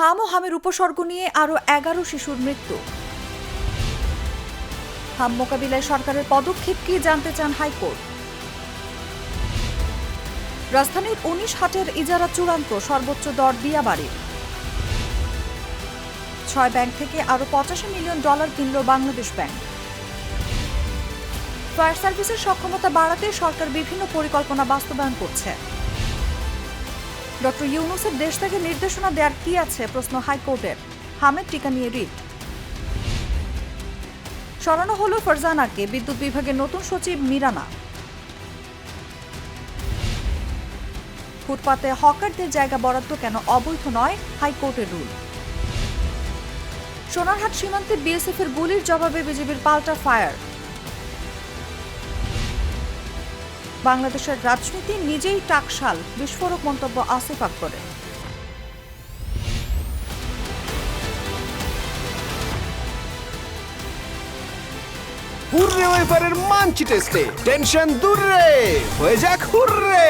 হাম ও হামের উপসর্গ নিয়ে আরও 11 শিশুর মৃত্যু। হাম মোকাবিলায় সরকারের পদক্ষেপ কি জানতে চান হাইকোর্ট। রাজধানীর 19 হাটের ইজারা চূড়ান্ত, সর্বোচ্চ দর দিয়াবাড়ির। 6 ব্যাংক থেকে আরও $85 মিলিয়ন কিনল বাংলাদেশ ব্যাংক। ফায়ার সার্ভিসের সক্ষমতা বাড়াতে সরকার বিভিন্ন পরিকল্পনা বাস্তবায়ন করছে। ডক্টর ইউনূসের দেশ থেকে নির্দেশনা দেওয়ার কি আছে, প্রশ্ন হাইকোর্টের। হামের টিকা নিয়ে রিট। সরানো হলো ফারজানাকে, বিদ্যুৎ বিভাগের নতুন সচিব মিরানা। ফুটপাতে হকারদের জায়গা বরাদ্দ কেন অবৈধ নয়, হাইকোর্টের রুল। সোনারহাট সীমান্তে বিএসএফ এর গুলির জবাবে বিজিবির পাল্টা ফায়ার। বাংলাদেশের রাজনীতি নিজেই টাকশাল, বিস্ফোরক মন্তব্য আসিফ আকবরের। হুররে ওয়েফারের মানচি টেস্টে টেনশন দূর রে, হয়ে যাক হুররে।